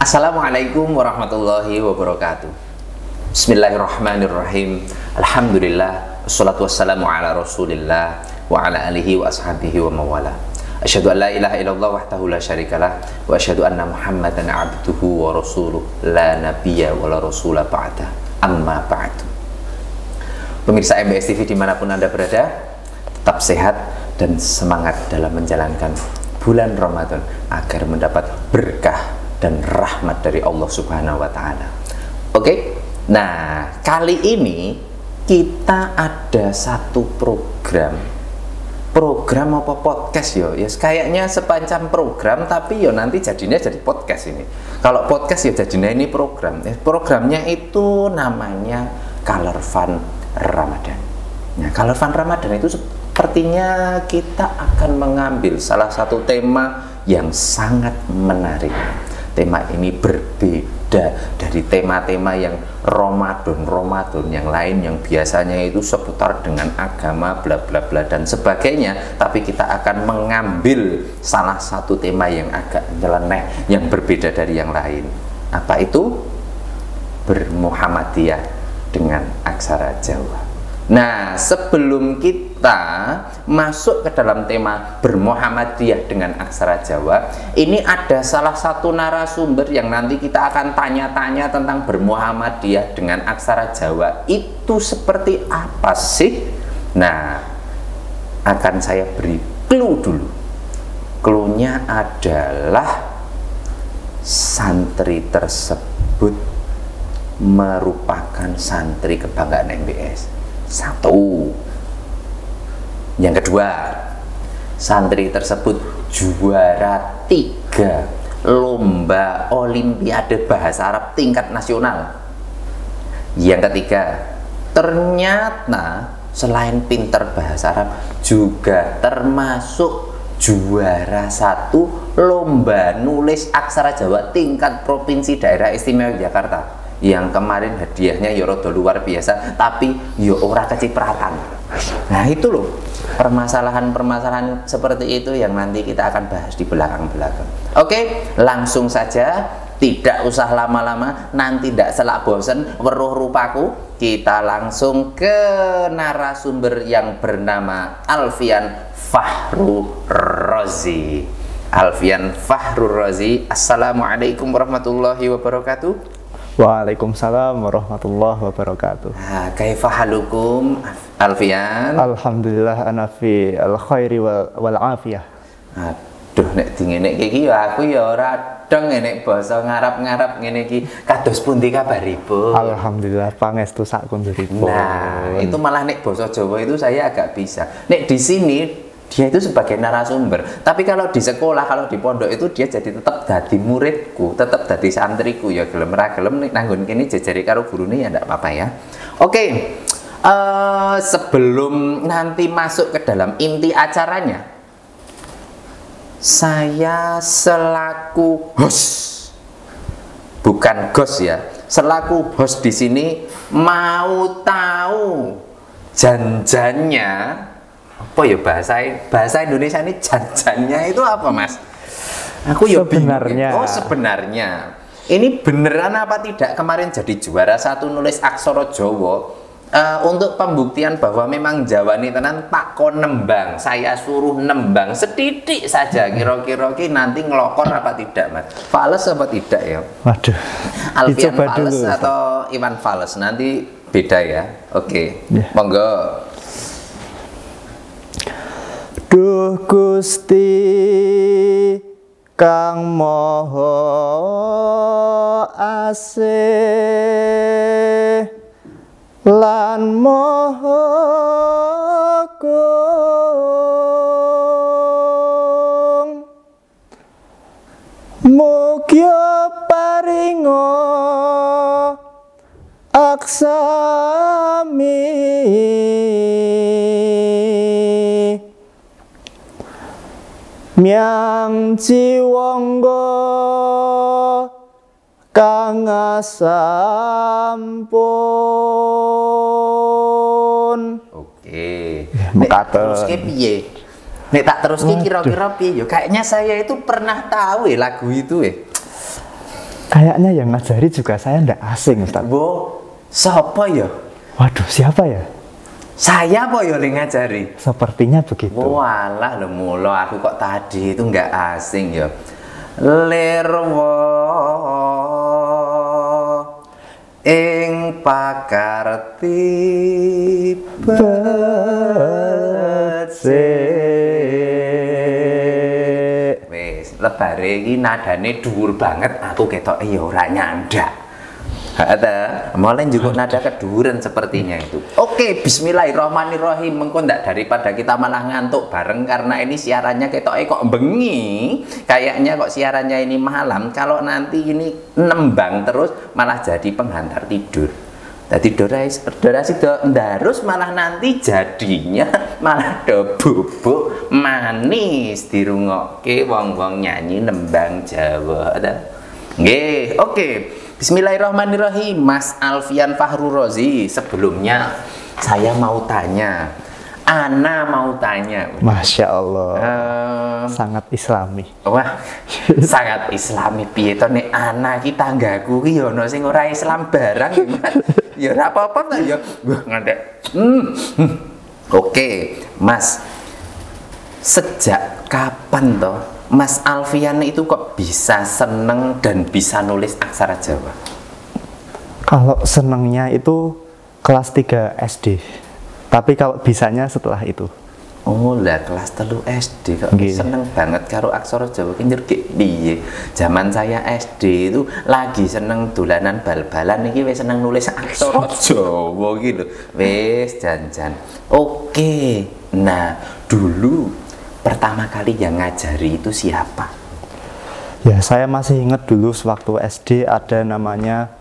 Assalamualaikum warahmatullahi wabarakatuh. Bismillahirrahmanirrahim. Alhamdulillah, wassalatu wassalamu ala rasulillah wa ala alihi wa ashabihi wa mawala. Asyhadu an la ilaha illallah wahdahu la syarikalah wa asyhadu anna Muhammadan abduhu wa rasuluh la nabiyya wa la rasula ba'da. Amma ba'du. Pemirsa MBS TV dimanapun Anda berada, tetap sehat dan semangat dalam menjalankan bulan Ramadan agar mendapat berkah dan rahmat dari Allah Subhanahu wa Ta'ala. Oke, nah kali ini kita ada satu program apa podcast ya kayaknya sepanjang program, tapi ya nanti jadinya jadi podcast ini. Kalau podcast ya jadinya ini program. Programnya itu namanya Color Fun Ramadan. Nah, Color Fun Ramadan itu sepertinya kita akan mengambil salah satu tema yang sangat menarik. Tema ini berbeda dari tema-tema yang Ramadan yang lain yang biasanya itu seputar dengan agama bla bla bla dan sebagainya, tapi kita akan mengambil salah satu tema yang agak nyeleneh, yang berbeda dari yang lain. Apa itu? Bermuhammadiyah dengan aksara Jawa. Nah, sebelum kita masuk ke dalam tema bermuhammadiyah dengan aksara Jawa, ini ada salah satu narasumber yang nanti kita akan tanya-tanya tentang bermuhammadiyah dengan aksara Jawa. Itu seperti apa sih? Nah, akan saya beri clue dulu. Clue-nya adalah santri tersebut merupakan santri kebanggaan MBS. Satu. Yang kedua, santri tersebut juara 3 lomba olimpiade bahasa Arab tingkat nasional. Yang ketiga, ternyata selain pinter bahasa Arab juga termasuk juara 1 lomba nulis aksara Jawa tingkat provinsi daerah istimewa Jakarta. Yang kemarin hadiahnya ya rada luar biasa, tapi ya ora kecipratan. Nah itu loh, permasalahan-permasalahan seperti itu yang nanti kita akan bahas di belakang-belakang. Oke, langsung saja, tidak usah lama-lama, nanti tidak selak bosen weruh rupaku. Kita langsung ke narasumber yang bernama Alfian Fahru Rozi. Alfian Fahru Rozi, assalamualaikum warahmatullahi wabarakatuh. Waalaikumsalam warahmatullahi wabarakatuh. Kaifa halukum Alfian? Alhamdulillah ana fi al-khairi wal afiyah. Aduh nek dingene iki ya aku ya ora dong nek basa ngarap-ngarap ngene iki. Kados pundi kabaripun? Alhamdulillah pangestu sak konduripun. Nah, itu malah nek basa Jawa itu saya agak bisa. Nek di sini dia itu sebagai narasumber, tapi kalau di sekolah, kalau di pondok itu dia jadi tetap jadi muridku, tetap jadi santriku ya, gelem ra gelem nek nanggon kene jejari karo gurune ya ndak apa-apa ya. Oke. Sebelum nanti masuk ke dalam inti acaranya, saya selaku host, bukan ghost ya, selaku host di sini mau tahu janjannya apa ya, bahasa Indonesia ini janjannya itu apa Mas? Aku ya sebenarnya bingung. Oh sebenarnya ini beneran apa tidak kemarin jadi juara 1 nulis aksara Jawa. Untuk pembuktian bahwa memang Jawa ini tenan tak kon nembang, saya suruh nembang setitik saja, kira-kira nanti ngelokor apa tidak Mas? Fales apa tidak ya? Waduh, Alfian Fales dulu, atau Iwan Fales nanti beda ya. Oke, yeah. Monggo. Duh Gusti Kang Maha Asih lan Maha Agung, mugia paringa aksami Myang Ciwangga kang asampun. Oke. Nek teruske piye? Nek tak teruske kira-kira piye yo? Kayaknya saya itu pernah tahu ya lagu itu ya. Kayaknya yang ngajari juga saya ndak asing, Ustaz. Wo, sapa ya? Waduh, siapa ya? Saya apa ya yang ngajari? Sepertinya begitu. Walah lho mulo aku kok tadi itu nggak asing ya. Lirwo ing pakarti becik. Wis, lebare iki nadane dhuwur banget, aku ketoke ya ora nyandak. Ada, mulai juga nada keduren sepertinya itu. Oke, bismillahirrahmanirrahim. Mengko ndak daripada kita malah ngantuk bareng karena ini siarannya ketoke kok bengi. Kayaknya kok siarannya ini malam. Kalau nanti ini nembang terus malah jadi penghantar tidur. Tadi durasi ndarus malah nanti jadinya malah do bubuk manis dirungokke wong-wong nyanyi nembang Jawa. Ada. Nggih, oke. Bismillahirrahmanirrahim. Mas Alfian Fahru Rozi, sebelumnya saya mau tanya, Ana mau tanya. Masya Allah, sangat islami. Wah, sangat islami. Piye to nek Ana ki tanggaku ki ya ono sing ora Islam barang ya ora apa-apa ta ya. Wah, ngadek. Oke, Mas. Sejak kapan toh Mas Alfian itu kok bisa seneng dan bisa nulis aksara Jawa? Kalau senengnya itu kelas 3 SD. Tapi kalau bisanya setelah itu. Oh lah, kelas 3 SD kok Nggih. seneng banget karo aksara Jawa ki njergik piye? Zaman saya SD itu lagi seneng dolanan bal-balan, iki wis seneng nulis aksara Jawa iki lho. Wis jan-jan. Oke. Nah, dulu pertama kali yang ngajari itu siapa? Ya, saya masih ingat dulu sewaktu SD ada namanya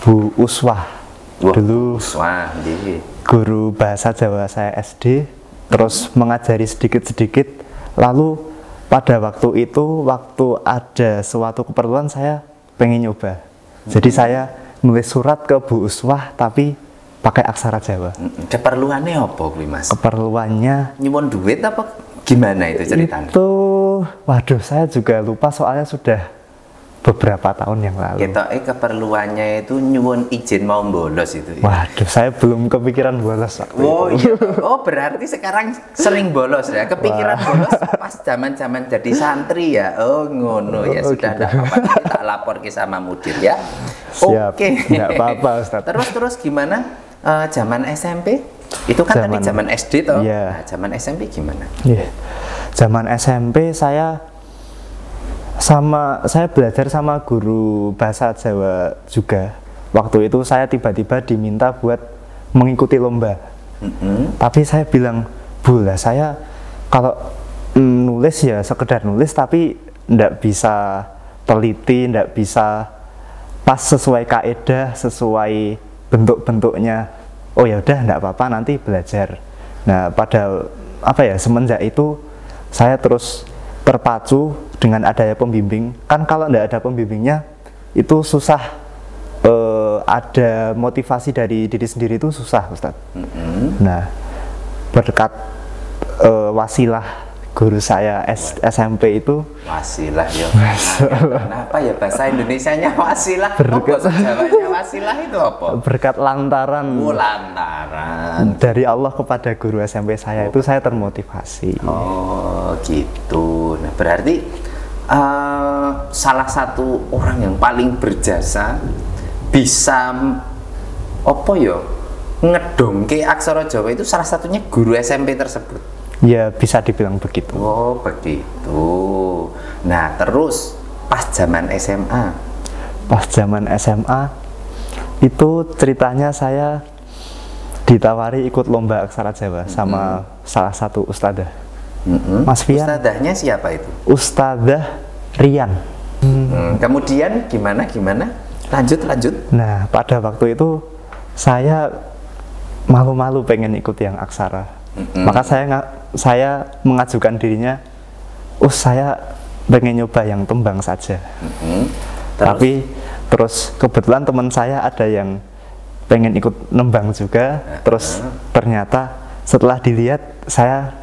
Bu Uswah. Wah, Dulu wah, nggih. guru bahasa Jawa saya SD, terus mengajari sedikit-sedikit. Lalu pada waktu itu, waktu ada suatu keperluan, saya pengen nyoba. Jadi saya nulis surat ke Bu Uswah tapi pakai aksara Jawa. Keperluannya apa kuwi, Mas? Keperluannya Nyuwun duit apa gimana itu ceritanya? itu, waduh, saya juga lupa soalnya sudah beberapa tahun yang lalu. Ketoke keperluannya itu nyuwun izin mau bolos itu. Ya? Waduh, saya belum kepikiran bolos waktu Oh itu. iya. Oh berarti sekarang sering bolos ya? Kepikiran bolos pas zaman-zaman jadi santri ya? Oh ngono ya, Oh, sudah gitu. ada apa? Tak lapor ke sama mudir ya. Siap, Oke. nggak apa-apa, Ustaz. Terus gimana? Zaman SMP? Itu kan tadi zaman SD toh? Iya. Nah, zaman SMP gimana? Iya. Zaman SMP saya belajar sama guru bahasa Jawa juga. Waktu itu saya tiba-tiba diminta buat mengikuti lomba. Tapi saya bilang, Bu lah, saya kalau nulis ya sekedar nulis tapi ndak bisa teliti, ndak bisa pas sesuai kaedah, sesuai bentuk-bentuknya. Oh ya udah, ndak apa-apa, nanti belajar. Nah, pada semenjak itu saya terus terpacu dengan adanya pembimbing. Kan kalau ndak ada pembimbingnya itu susah, ada motivasi dari diri sendiri itu susah, Ustadz. Nah, berkat wasilah guru saya SMP itu, Wasilah ya. Kenapa ya bahasa Indonesianya wasilah? Berkat. Bahasa Jawanya wasilah itu apa? berkat lantaran Lantaran. dari Allah kepada guru SMP saya itu saya termotivasi. Oh gitu. Nah berarti salah satu orang yang paling berjasa bisa apa ya ngedongke aksara Jawa itu salah satunya guru SMP tersebut. Ya, bisa dibilang begitu. Oh begitu. Nah terus pas zaman SMA. Pas zaman SMA itu ceritanya saya ditawari ikut lomba aksara Jawa sama salah satu ustadzah. Mas Fian. Ustadzahnya siapa itu? Ustadzah Rian. Kemudian gimana? Lanjut. Nah, pada waktu itu saya malu-malu pengen ikut yang aksara. Maka saya mengajukan dirinya, saya pengen nyoba yang tembang saja. Tapi terus kebetulan teman saya ada yang pengen ikut nembang juga. Terus ternyata setelah dilihat saya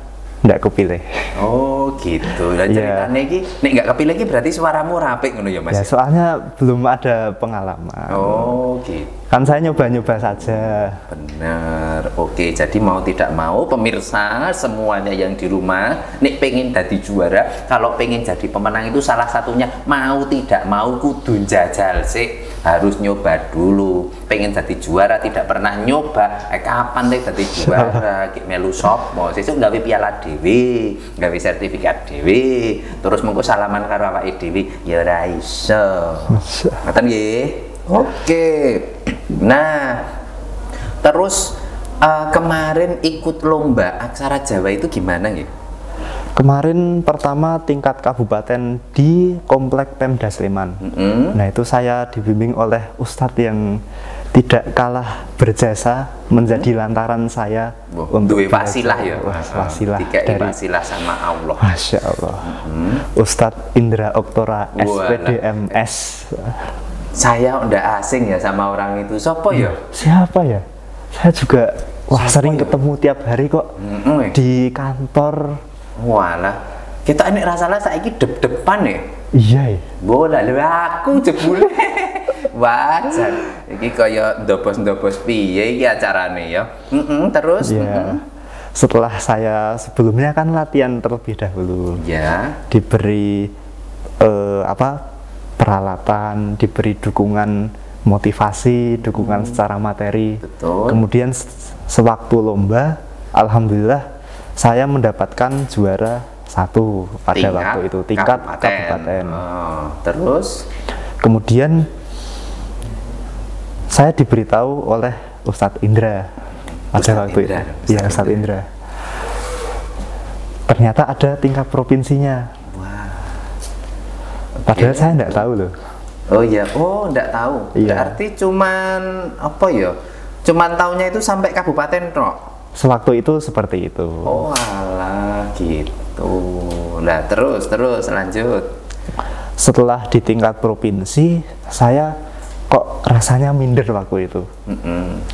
ndak kepilih. Oh gitu. Dan Iya. ceritanya iki nek nggak kepilih iki berarti suaramu rapik ngono ya Mas? Ya soalnya belum ada pengalaman. Oh gitu. Kan saya nyoba-nyoba saja. Bener. Oke, jadi mau tidak mau pemirsa semuanya yang di rumah nek pengen jadi juara, kalau pengen jadi pemenang itu salah satunya mau tidak mau kudu jajal sih, harus nyoba dulu. Pengen jadi juara tidak pernah nyoba, kapan deh jadi juara? Kayak melu sopo, sesuk gawe piala dhewe, gawe sertifikat dhewe, terus mengko salaman karo awake dhewe ya ora iso. Ngoten nggih. Oke. Nah, terus kemarin ikut lomba aksara Jawa itu gimana nggih? Kemarin pertama tingkat kabupaten di Komplek Pemda Sleman. Nah itu saya dibimbing oleh Ustadz yang tidak kalah berjasa menjadi lantaran saya untuk duwe wasilah ya. Wasilah Tiga wasilah sama Allah. Masya Allah. Ustadz Indra Oktora SPD MS. Saya udah asing ya sama orang itu. Sopo ya? Siapa ya? Saya juga sering ya? ketemu tiap hari kok di kantor. Walah, kita ini rasalah saiki dep-depan ya. Iya. Bola lho aku jebule. Wajar. Iki kaya ndobos-ndobos piye iki acarane ya. Terus Ya. Setelah saya sebelumnya kan latihan terlebih dahulu. ya. Diberi peralatan, diberi dukungan motivasi, dukungan secara materi. Betul. Kemudian sewaktu lomba, alhamdulillah saya mendapatkan juara 1 pada waktu itu tingkat kabupaten. Oh, terus Kemudian saya diberitahu oleh Ustadz Indra pada Ustadz waktu Indra, itu. Ya, Ustadz Indra. Ternyata ada tingkat provinsinya. wah. Padahal saya nggak tahu loh. Oh iya, oh enggak tahu. Iya. Berarti cuman apa ya? Cuman tahunya itu sampai kabupaten tok. Sewaktu itu seperti itu. Oh alah gitu. Nah terus lanjut. Setelah di tingkat provinsi, saya kok rasanya minder waktu itu.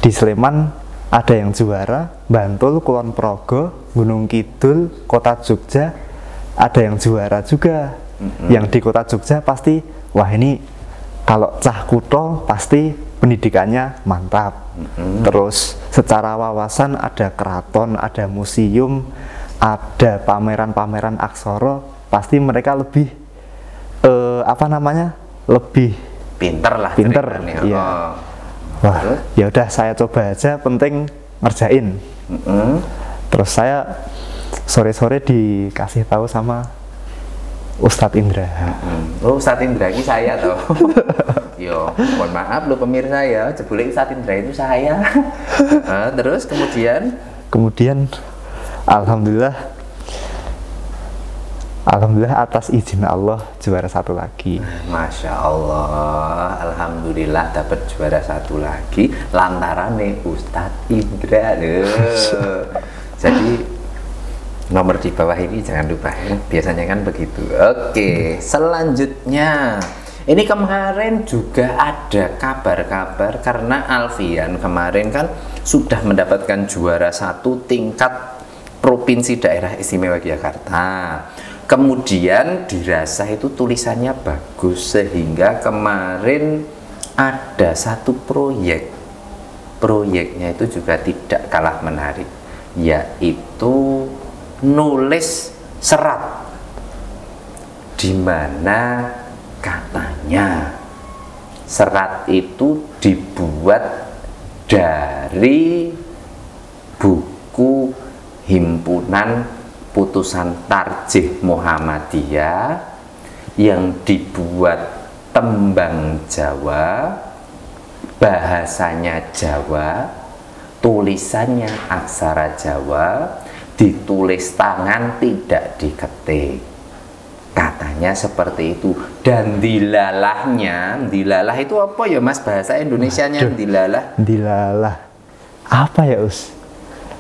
Di Sleman ada yang juara, Bantul, Kulon Progo, Gunung Kidul, Kota Jogja ada yang juara juga. Yang di Kota Jogja pasti, wah ini kalau cah kutho pasti pendidikannya mantap. Terus secara wawasan ada keraton, ada museum, ada pameran-pameran aksara, pasti mereka lebih lebih Pinter lah. pinter. ceritanya. Iya. Oh. Wah, ya udah saya coba aja, penting ngerjain. Terus saya sore-sore dikasih tahu sama Ustadz Indra. Oh Ustadz Indra ini saya toh. Yo, mohon maaf lo pemirsa ya, jebule Ustadz Indra itu saya. Terus Kemudian Alhamdulillah atas izin Allah juara 1 lagi. Masya Allah, alhamdulillah dapat juara 1 lagi lantaran nih Ustadz Indra loh. Jadi nomor di bawah ini jangan lupa ya, biasanya kan begitu. Oke, selanjutnya ini kemarin juga ada kabar-kabar karena Alfian kemarin kan sudah mendapatkan juara 1 tingkat Provinsi Daerah Istimewa Yogyakarta. Kemudian dirasa itu tulisannya bagus sehingga kemarin ada satu proyeknya itu juga tidak kalah menarik, yaitu nulis serat di mana katanya serat itu dibuat dari buku himpunan Putusan Tarjih Muhammadiyah yang dibuat tembang Jawa, bahasanya Jawa, tulisannya aksara Jawa, ditulis tangan tidak diketik. Katanya seperti itu. Dan dilalah itu apa ya Mas, bahasa Indonesianya? Dilalah apa ya Us?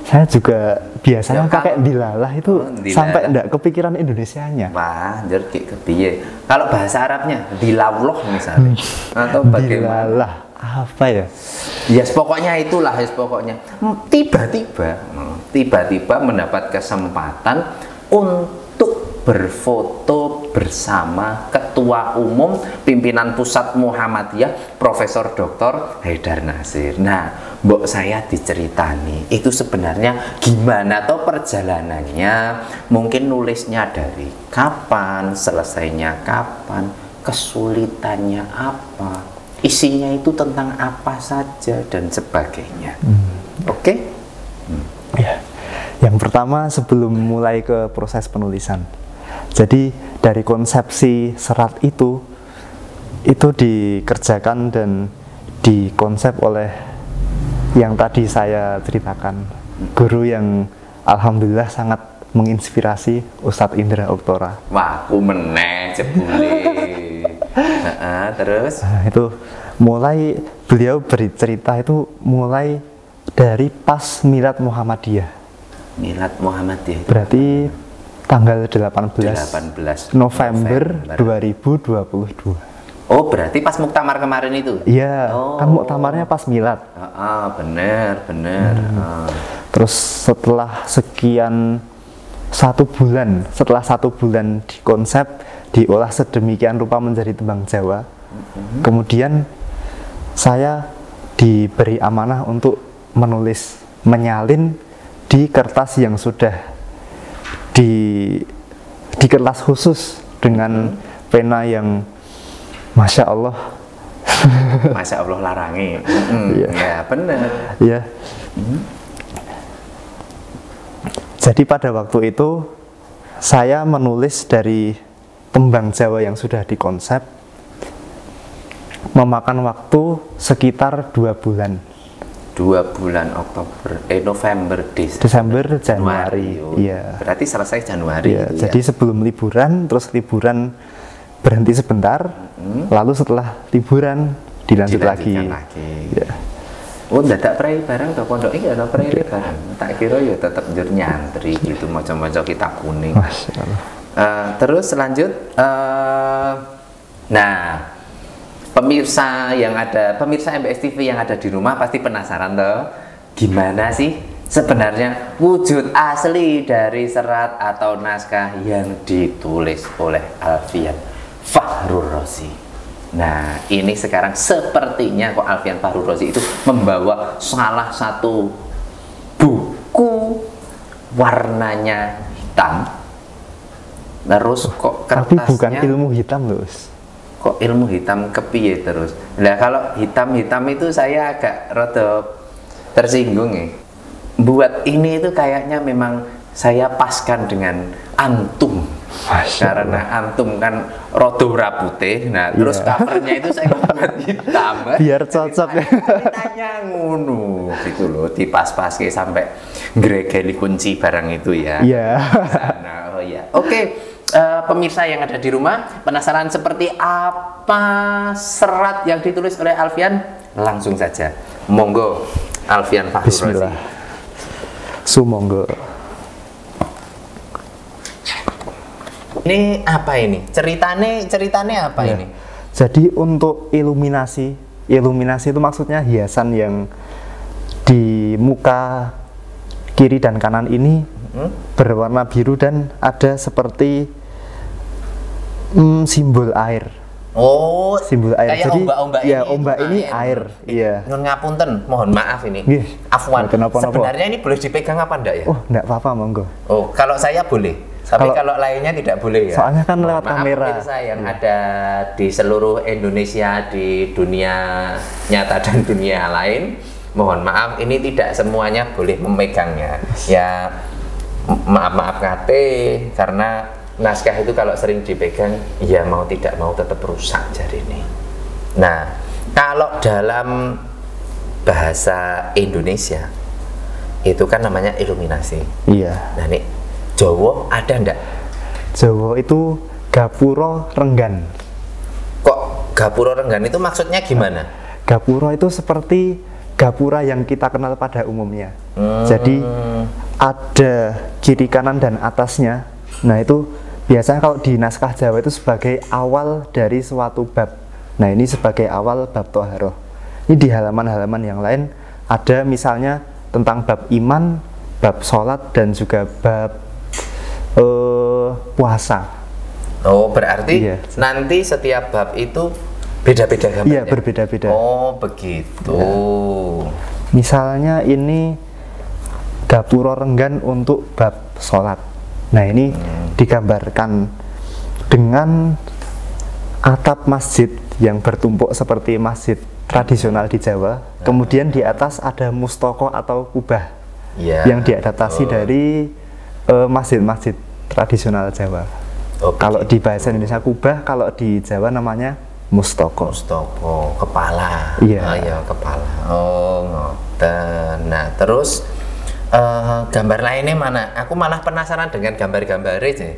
Saya juga biasanya Ya, pakai dilalah itu dilalah. sampai enggak kepikiran Indonesianya. Wah, jadi kepiye. Kalau bahasa Arabnya dilawloh misalnya atau bagaimana? Dilalah apa ya? Yes, pokoknya itulah, yes, pokoknya tiba-tiba mendapat kesempatan untuk berfoto bersama Ketua Umum Pimpinan Pusat Muhammadiyah Profesor Dr. Haidar Nasir. Nah, mbok saya diceritani itu sebenarnya gimana toh perjalanannya, mungkin nulisnya dari kapan, selesainya kapan, kesulitannya apa, isinya itu tentang apa saja dan sebagainya. Oke? Ya. Yang pertama sebelum mulai ke proses penulisan. Jadi dari konsepsi serat itu dikerjakan dan dikonsep oleh yang tadi saya ceritakan, guru yang alhamdulillah sangat menginspirasi, Ustadz Indra Oktora. Wah, aku meneh jebule. Terus? Nah, itu mulai beliau bercerita itu mulai dari pas Milad Muhammadiyah. Milad Muhammadiyah itu berarti tanggal 18 November 2022. Oh, berarti pas muktamar kemarin itu? Iya, kan muktamarnya pas Milad. Bener. Terus setelah setelah satu bulan dikonsep, diolah sedemikian rupa menjadi tembang Jawa. Kemudian saya diberi amanah untuk menyalin di kertas yang sudah di kertas khusus dengan pena yang Masya Allah. Masya Allah larangi. Ya benar. Ya. Jadi pada waktu itu saya menulis dari tembang Jawa yang sudah dikonsep, memakan waktu sekitar 2 bulan. 2 bulan November, Desember, Januari. Iya. Berarti selesai Januari. Iya, gitu jadi sebelum liburan, terus liburan berhenti sebentar, lalu setelah liburan dilanjut lagi. Ya. Oh, dadak prei barang ke pondok iki ana prei barang. Tak kira ya tetep njur nyantri gitu maca-maca kitab kuning. Masyaallah. Terus lanjut nah, pemirsa MBS TV yang ada di rumah pasti penasaran toh, gimana sih sebenarnya wujud asli dari serat atau naskah yang ditulis oleh Alfian Fakhrur Razi. Nah, ini sekarang sepertinya kok Alfian Fakhrur Razi itu membawa salah satu buku warnanya hitam. Terus kok kertasnya, tapi bukan ilmu hitam loh. Kok ilmu hitam kepiye terus? Nah, kalau hitam-hitam itu saya agak rada tersinggung ya. Buat ini itu kayaknya memang saya paskan dengan antum. Karena antum kan rodo putih, nah terus covernya itu saya buat hitam biar cocok ya. Ceritanya ngono gitu loh, dipas-paske sampai gregeli kunci barang itu ya. Iya. Sana, oh ya. Oke, pemirsa yang ada di rumah penasaran seperti apa serat yang ditulis oleh Alfian? Langsung saja, monggo Alfian Fakhrur Razi. Bismillah. Sumonggo. Ini apa ini? Ceritanya apa ini? Jadi untuk iluminasi itu maksudnya hiasan yang di muka kiri dan kanan ini berwarna biru dan ada seperti simbol air. Oh, simbol air. Kayak jadi ombak-ombak ya ini, ombak ini air. Iya. Nun ngapunten, mohon maaf ini. Afwan. Sebenarnya ini boleh dipegang apa enggak ya? Oh, enggak apa-apa, monggo. Oh, kalau saya boleh. Tapi kalau lainnya tidak boleh ya. Soalnya kan lewat kamera. Pemirsa yang ada di seluruh Indonesia, di dunia nyata dan dunia lain, mohon maaf ini tidak semuanya boleh memegangnya. Ya maaf kate, karena naskah itu kalau sering dipegang, ya mau tidak mau tetap rusak jari ini. Nah, kalau dalam bahasa Indonesia itu kan namanya iluminasi. Iya. Nah, nih Jawa ada ndak? Jawa itu gapura renggan. Kok gapura renggan itu maksudnya gimana? Gapura itu seperti gapura yang kita kenal pada umumnya. Jadi ada kiri kanan dan atasnya. Nah, itu biasanya kalau di naskah Jawa itu sebagai awal dari suatu bab. Nah, ini sebagai awal bab Toharoh. Ini di halaman-halaman yang lain ada misalnya tentang bab iman, bab sholat, dan juga bab puasa. Oh, berarti Iya. nanti setiap bab itu beda-beda gambarnya? Iya, berbeda-beda. Oh, begitu. Misalnya ini gapura renggan untuk bab sholat. Nah, ini digambarkan dengan atap masjid yang bertumpuk seperti masjid tradisional di Jawa. Kemudian di atas ada mustoko atau kubah Ya, yang diadaptasi dari masjid-masjid tradisional Jawa. Oh, Kalau di bahasa Indonesia kubah, kalau di Jawa namanya mustoko. Mustoko, kepala. Iya. Oh, iya, kepala. Oh, ngoten. Nah, terus gambar lainnya mana? Aku malah penasaran dengan gambar-gambarnya sih.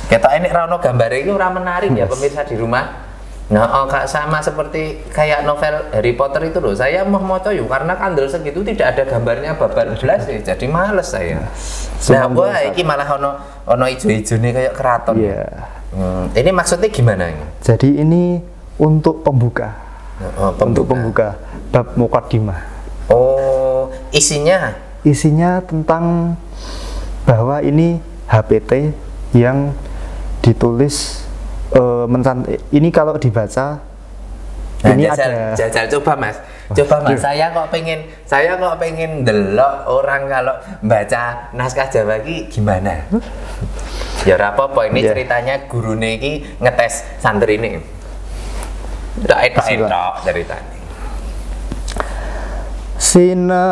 Ketok ini rano gambar itu ora menarik ya pemirsa di rumah. Nah, Kak, sama seperti kayak novel Harry Potter itu loh. Saya mau moco yuk karena kandel segitu tidak ada gambarnya babar belas sih. Jadi males saya. Nah, wah, iki malah ono ijo-ijo nih kayak keraton. Iya. Ini maksudnya gimana ini? Jadi ini untuk pembuka. Untuk pembuka bab muqaddimah. Oh, isinya Tentang bahwa ini HPT yang ditulis ini kalau dibaca nah, ini jajal coba Mas. Coba Mas, saya kok pengen delok orang kalau baca naskah Jawa ki gimana? Ya ora apa-apa, ini ceritanya gurune iki ngetes santri ini. Etok ceritanya. Sinekaran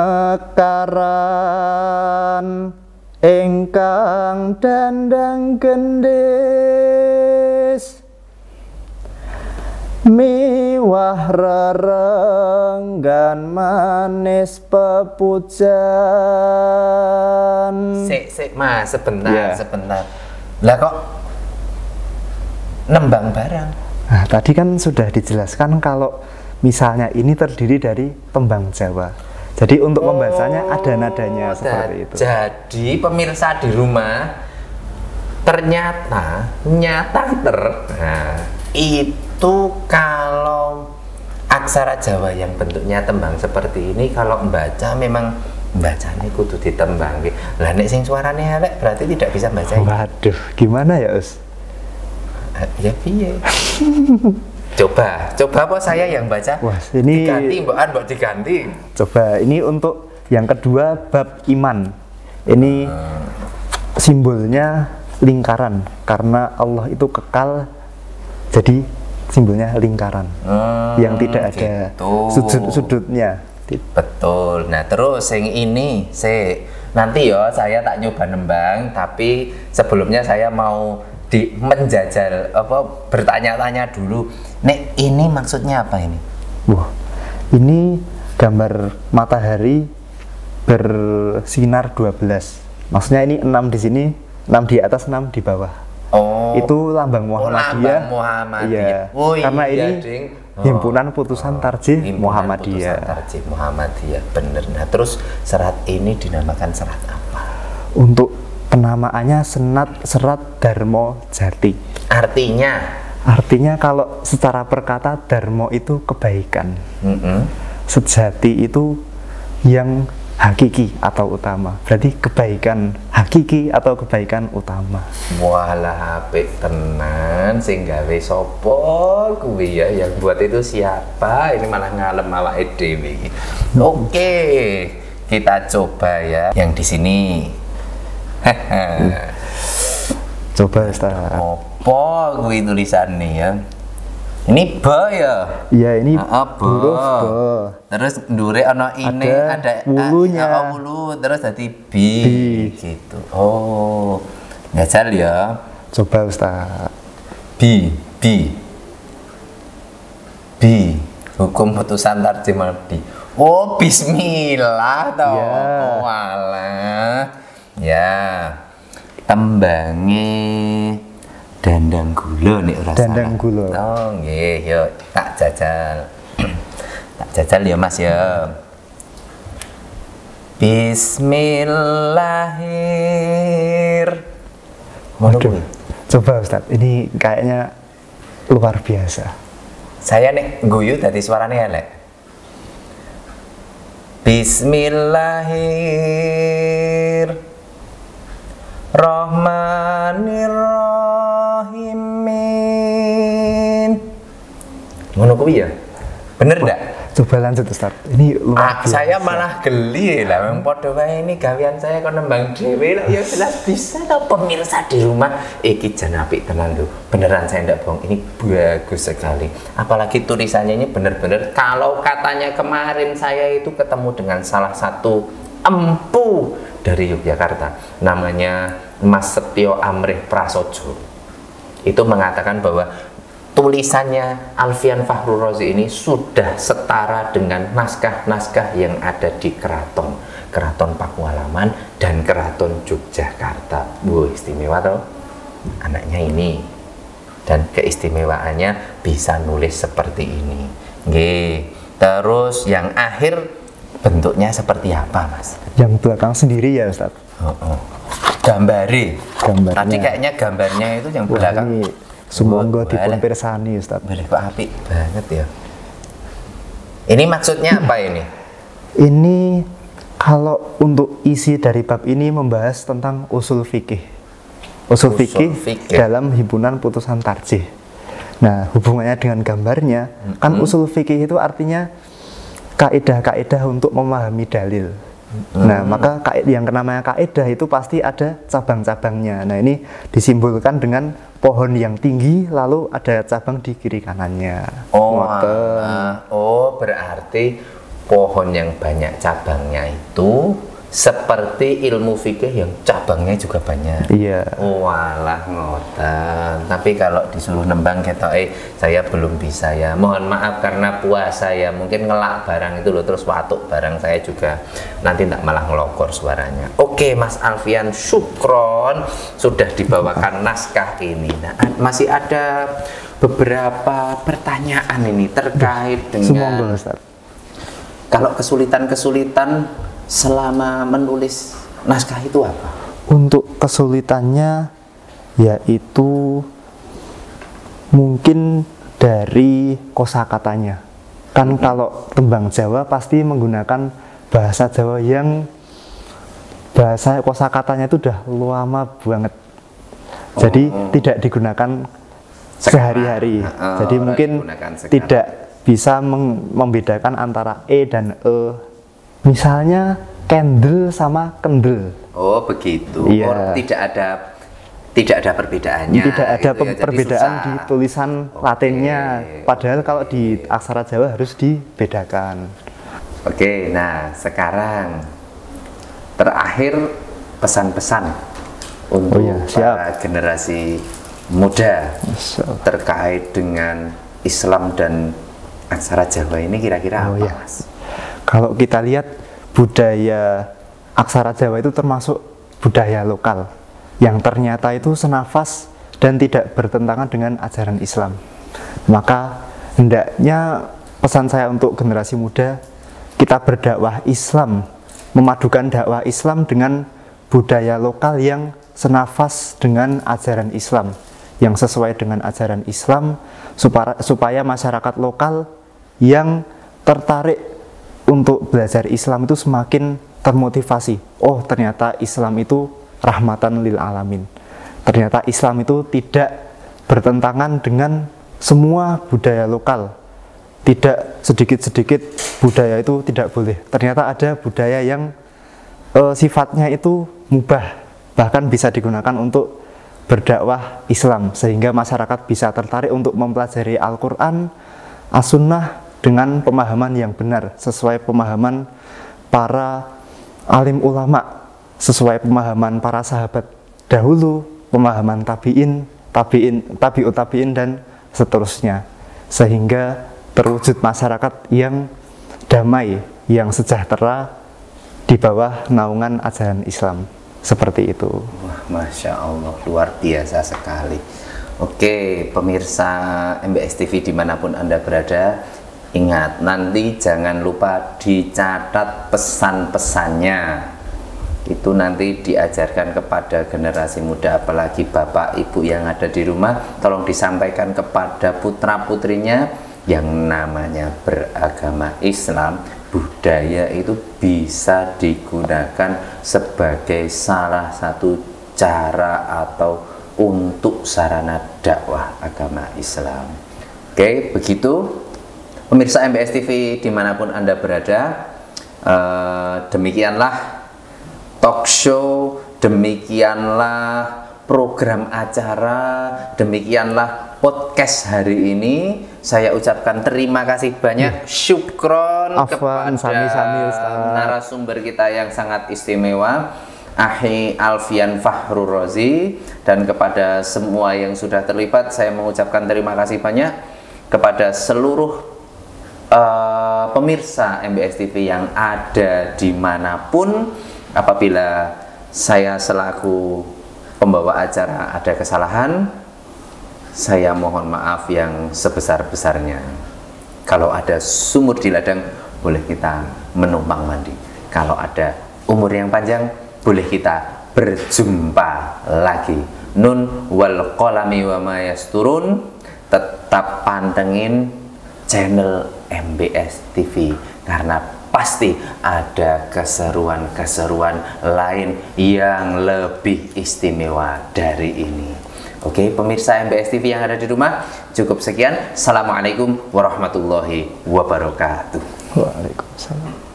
ingkang dandang gendis miwah rerenggan manis pepujan. Sik Mas, sebentar. Lah kok nembang barang? Nah, tadi kan sudah dijelaskan kalau misalnya ini terdiri dari tembang Jawa. Jadi untuk membacanya ada nadanya seperti itu. Jadi pemirsa di rumah ternyata itu kalau aksara Jawa yang bentuknya tembang seperti ini kalau membaca memang bacanya kudu ditembang. Lah nek sing suarane elek berarti tidak bisa baca. Waduh, gimana ya, Us? Ya piye? Coba apa saya yang baca? Wah, ini mbok diganti. Coba ini untuk yang kedua bab iman. Ini simbolnya lingkaran karena Allah itu kekal. Jadi simbolnya lingkaran. Yang tidak ada sudut-sudutnya. Betul. Nah, terus yang ini nanti ya saya tak nyoba nembang, tapi sebelumnya saya mau menjajal bertanya-tanya dulu. Nek ini maksudnya apa ini? Wah, ini gambar matahari bersinar 12. Maksudnya ini 6 di sini, 6 di atas, 6 di bawah. Oh. Itu lambang Muhammadiyah. Iya. Oh, karena iya, ini himpunan putusan tarjih Muhammadiyah. Tarjih Muhammadiyah, bener. Nah, terus serat ini dinamakan serat apa? Untuk penamaannya serat Darmo Jati. Artinya kalau secara perkata Darmo itu kebaikan. Sejati itu yang hakiki atau utama. Berarti kebaikan hakiki atau kebaikan utama. Walah apik tenan sing gawe sapa kuwi ya, yang buat itu siapa? Ini malah ngalem awake dhewe. Oke, kita coba ya yang di sini. Coba Ustaz. Apa kuwi tulisannya ya? Ini ba ya? Iya, ini huruf ba. Terus ndure ana ini ada wulunya. Wulu terus dadi bi gitu. Oh. Ngajal ya. Coba Ustaz. Bi. Hukum putusan tarjih bi. Oh, bismillah toh. Ya. Oh, alah. Ya. Tembange dandang gula nih ora salah. Dandang gula. Oh nggih, yuk tak jajal. Tak jajal ya Mas ya. Bismillahir. Waduh. Coba Ustaz, ini kayaknya luar biasa. Saya nih guyu dari suaranya elek. Bismillahirrahmanirrahim. Ngono kuwi ya? Bener ndak? Coba lanjut Ustaz. Ini luar biasa. Saya malah geli lah, memang podo wae ini gawean saya kok nembang dhewe lah ya jelas bisa tau pemirsa di rumah. Iki jan apik tenan lho. Beneran saya ndak bohong, ini bagus sekali. Apalagi tulisannya ini bener-bener kalau katanya kemarin saya itu ketemu dengan salah satu empu dari Yogyakarta namanya Mas Setyo Amrih Prasojo. Itu mengatakan bahwa tulisannya Alfian Fakhrul Razi ini sudah setara dengan naskah-naskah yang ada di Keraton Pakualaman dan Keraton Yogyakarta. Wah, istimewa toh anaknya ini, dan keistimewaannya bisa nulis seperti ini. Nggih. Terus yang akhir bentuknya seperti apa, Mas? Yang belakang sendiri ya Ustaz. Gambarnya. Tadi Gambarnya. kayaknya gambarnya itu yang Wah, belakang. ini sumangga Boleh. dipun pirsani Ustaz. Boleh, kok apik banget ya. Ini maksudnya apa ini? Ini kalau untuk isi dari bab ini membahas tentang usul fikih. Usul fikih dalam himpunan putusan tarjih. Nah, hubungannya dengan gambarnya, kan usul fikih itu artinya kaidah-kaidah untuk memahami dalil. Nah, maka yang namanya kaidah itu pasti ada cabang-cabangnya. Nah, ini disimbolkan dengan pohon yang tinggi lalu ada cabang di kiri kanannya. Berarti pohon yang banyak cabangnya itu seperti ilmu fikih yang cabangnya juga banyak. Iya. Walah ngoten. Tapi kalau disuruh nembang ketoke saya belum bisa ya. Mohon maaf karena puasa ya. Mungkin ngelak barang itu loh, terus watuk barang saya juga nanti tak malah ngelokor suaranya. Oke, Mas Alfian, syukron sudah dibawakan naskah ini. Nah, masih ada beberapa pertanyaan ini terkait dengan Semoga Ustaz. kalau kesulitan-kesulitan selama menulis naskah itu apa? Untuk kesulitannya yaitu mungkin dari kosakatanya. Kan kalau tembang Jawa pasti menggunakan bahasa Jawa yang bahasa kosakatanya itu udah lama banget. Jadi tidak digunakan sehari-hari. Jadi mungkin tidak bisa membedakan antara E dan E. Misalnya candle sama kendel. Oh begitu. Iya. Oh, tidak ada perbedaannya. Tidak ada gitu ya, perbedaan di tulisan Latinnya. Padahal kalau di aksara Jawa harus dibedakan. Oke, nah sekarang terakhir pesan-pesan untuk para generasi muda terkait dengan Islam dan aksara Jawa ini kira-kira apa, Mas? Kalau kita lihat budaya aksara Jawa itu termasuk budaya lokal yang ternyata itu senafas dan tidak bertentangan dengan ajaran Islam. Maka hendaknya pesan saya untuk generasi muda, kita berdakwah Islam, memadukan dakwah Islam dengan budaya lokal yang senafas dengan ajaran Islam, yang sesuai dengan ajaran Islam, supaya masyarakat lokal yang tertarik untuk belajar Islam itu semakin termotivasi. Oh, ternyata Islam itu rahmatan lil alamin. Ternyata Islam itu tidak bertentangan dengan semua budaya lokal. Tidak sedikit-sedikit budaya itu tidak boleh. Ternyata ada budaya yang sifatnya itu mubah, bahkan bisa digunakan untuk berdakwah Islam, sehingga masyarakat bisa tertarik untuk mempelajari Al-Quran, As-Sunnah dengan pemahaman yang benar, sesuai pemahaman para alim ulama, sesuai pemahaman para sahabat dahulu, pemahaman tabi'ut tabi'in dan seterusnya, sehingga terwujud masyarakat yang damai, yang sejahtera di bawah naungan ajaran Islam. Seperti itu. Wah, Masya Allah, luar biasa sekali. Oke, pemirsa MBS TV dimanapun Anda berada, ingat, nanti jangan lupa dicatat pesan-pesannya. Itu nanti diajarkan kepada generasi muda, apalagi bapak ibu yang ada di rumah. Tolong disampaikan kepada putra-putrinya yang namanya beragama Islam budaya itu bisa digunakan sebagai salah satu cara atau untuk sarana dakwah agama Islam. Oke, begitu pemirsa MBS TV dimanapun Anda berada. Demikianlah talk show, demikianlah program acara, demikianlah podcast hari ini. Saya ucapkan terima kasih banyak, syukron kepada narasumber kita yang sangat istimewa, Akhi Alfian Fahrur Razi, dan kepada semua yang sudah terlibat saya mengucapkan terima kasih banyak kepada seluruh pemirsa MBS TV yang ada dimanapun. Apabila saya selaku pembawa acara ada kesalahan, saya mohon maaf yang sebesar-besarnya. Kalau ada sumur di ladang, boleh kita menumpang mandi. Kalau ada umur yang panjang, boleh kita berjumpa lagi. Nun wal qalami wa ma yasturun. Tetap pantengin channel MBS TV, karena pasti ada keseruan-keseruan lain yang lebih istimewa dari ini. Oke, pemirsa MBS TV yang ada di rumah, cukup sekian. Assalamualaikum warahmatullahi wabarakatuh. Waalaikumsalam.